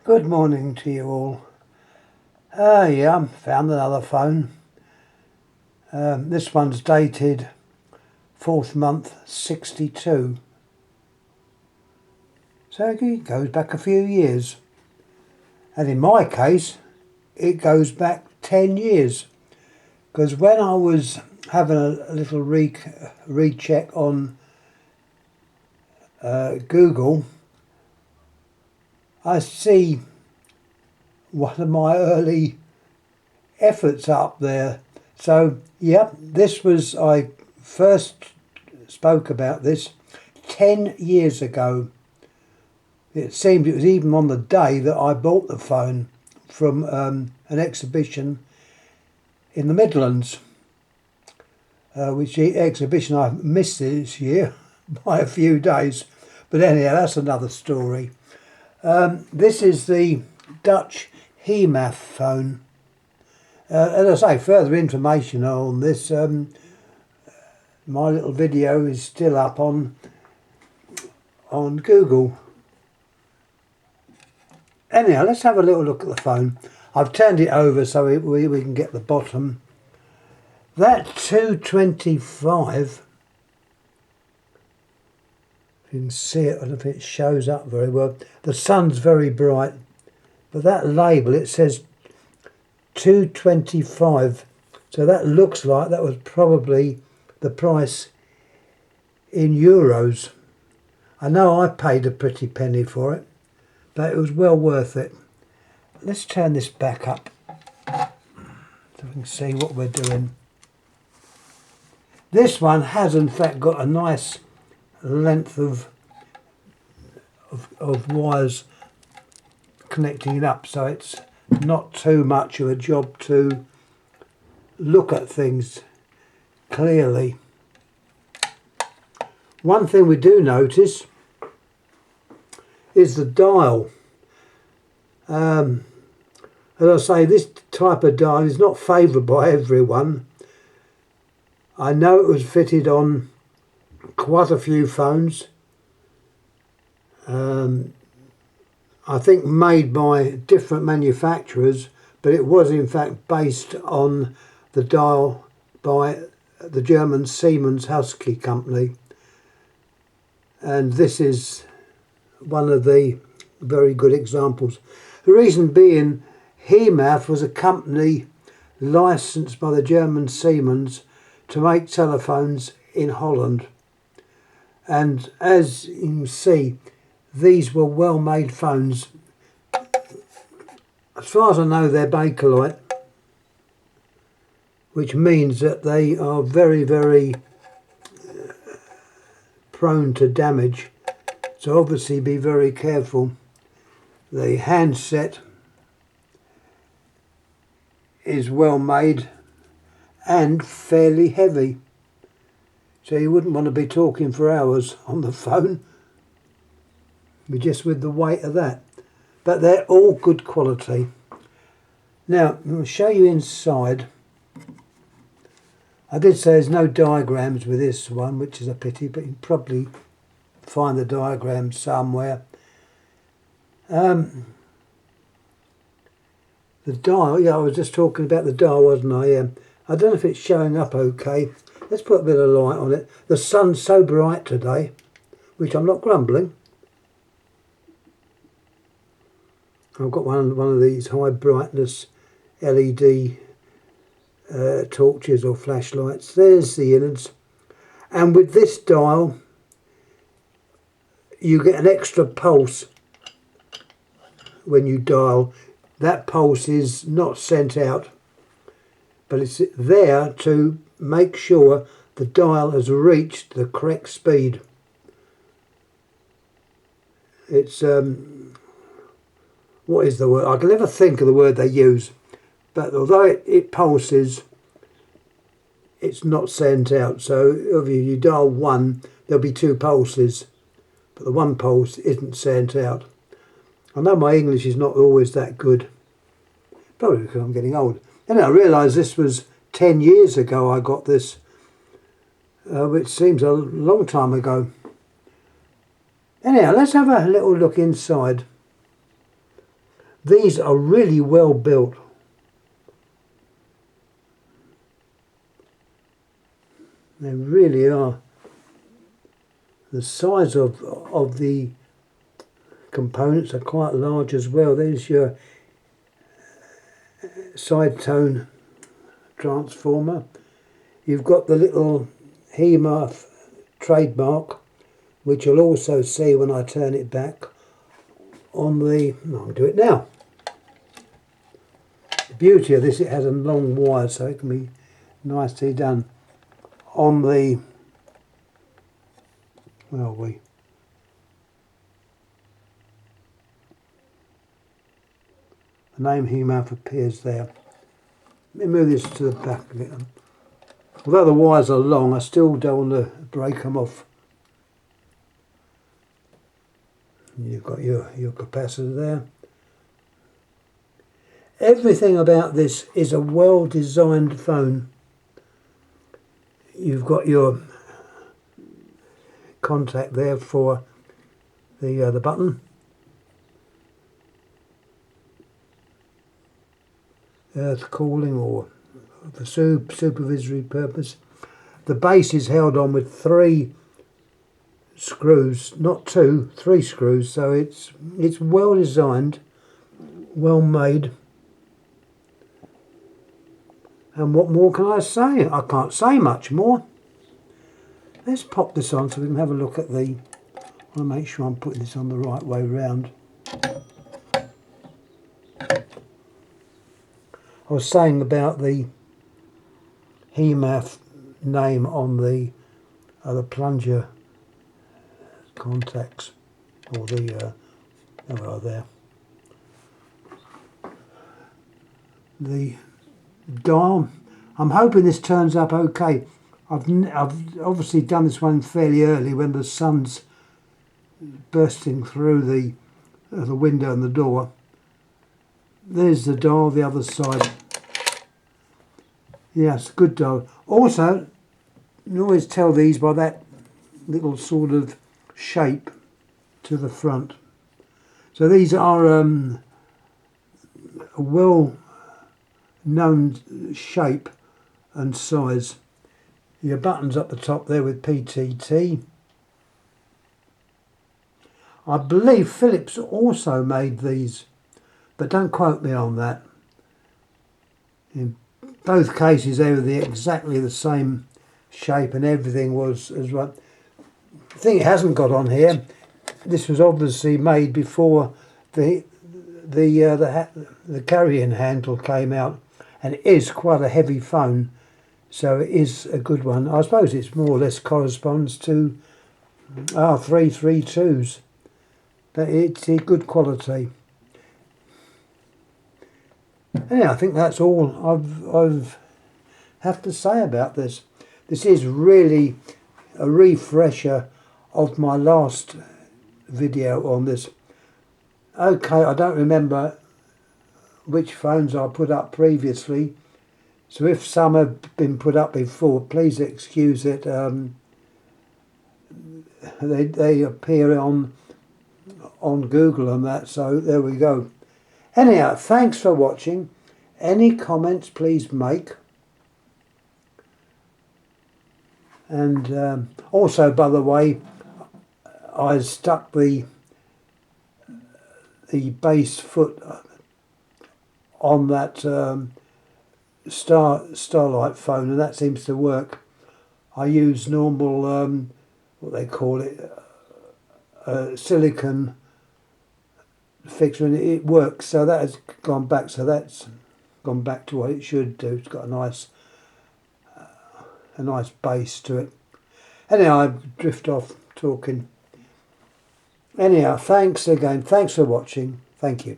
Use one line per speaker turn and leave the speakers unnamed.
Good morning to you all. Yeah, found another phone. This one's dated 4th month 62. So it goes back a few years. And in my case, it goes back 10 years. Because when I was having a little recheck on Google, I see one of my early efforts up there. So yeah, I first spoke about this 10 years ago. It seemed it was even on the day that I bought the phone from an exhibition in the Midlands, which exhibition I missed this year by a few days. But anyhow, that's another story. This is the Dutch Hee Maff phone. As I say, further information on this, my little video is still up on Google. Anyhow, let's have a little look at the phone. I've turned it over so we can get the bottom. That 225, if you can see it, I don't know if it shows up very well. The sun's very bright, but that label, it says 225, so that looks like that was probably the price in euros. I know I paid a pretty penny for it, but it was well worth it. Let's turn this back up so we can see what we're doing. This one has in fact got a nice length of wires connecting it up, so it's not too much of a job to look at things clearly. One thing we do notice is the dial. As I say, this type of dial is not favoured by everyone. I know it was fitted on quite a few phones. I think made by different manufacturers, but it was in fact based on the dial by the German Siemens Husky company. And this is one of the very good examples. The reason being, Hee Maff was a company licensed by the German Siemens to make telephones in Holland. And as you can see, these were well-made phones. As far as I know, they're Bakelite, which means that they are very, very prone to damage. So obviously be very careful. The handset is well made and fairly heavy. So you wouldn't want to be talking for hours on the phone, just with the weight of that. But they're all good quality. Now, I'm going to show you inside. I did say there's no diagrams with this one, which is a pity, but you can probably find the diagram somewhere. The dial, yeah, I was just talking about the dial, wasn't I? Yeah. I don't know if it's showing up okay. Let's put a bit of light on it. The sun's so bright today, which I'm not grumbling. I've got one of these high brightness LED torches or flashlights. There's the innards. And with this dial, you get an extra pulse when you dial. That pulse is not sent out, but it's there to make sure the dial has reached the correct speed. It's what is the word? I can never think of the word they use, but although it pulses, it's not sent out. So if you dial 1, there'll be 2 pulses, but the 1 pulse isn't sent out. I know my English is not always that good, probably because I'm getting old. And I realised this was 10 years ago I got this, which seems a long time ago. Anyhow, let's have a little look inside. These are really well built. They really are. The size of the components are quite large as well. There's your side tone transformer. You've got the little Hee Maff trademark, which you'll also see when I turn it back on the... I'll do it now. The beauty of this, it has a long wire, so it can be nicely done on the... Where are we? The name Hee Maff appears there. Let me move this to the back of it. Although the wires are long, I still don't want to break them off. You've got your capacitor there. Everything about this is a well-designed phone. You've got your contact there for the button. Earth calling or for supervisory purpose. The base is held on with 3 screws, not 2, 3 screws, so it's well designed, well made. And what more can I say? I can't say much more. Let's pop this on so we can have a look at the... I want to make sure I'm putting this on the right way round. I was saying about the Hee Maff name on the plunger contacts, or the there we are there. The dial. I'm hoping this turns up okay. I've obviously done this one fairly early when the sun's bursting through the window and the door. There's the dial, the other side. Yes, good dial. Also, you can always tell these by that little sort of shape to the front. So these are a well-known shape and size. Your buttons up the top there with PTT. I believe Philips also made these, but don't quote me on that. In both cases they were exactly the same shape and everything was as well. The thing it hasn't got on here, this was obviously made before the carrying handle came out, and it is quite a heavy phone, so it is a good one. I suppose it's more or less corresponds to R332s, but it's a good quality. Anyway, I think that's all I've have to say about this. This is really a refresher of my last video on this. Okay, I don't remember which phones I put up previously, so if some have been put up before, please excuse it. They appear on Google and that, so there we go. Anyhow, thanks for watching. Any comments please make. And also, by the way, I stuck the base foot on that Starlight phone, and that seems to work. I use normal, what they call it, silicon fixture, and it works. So that has gone back. So that's gone back to what it should do. It's got a nice base to it. Anyhow, I drift off talking. Anyhow, thanks again. Thanks for watching. Thank you.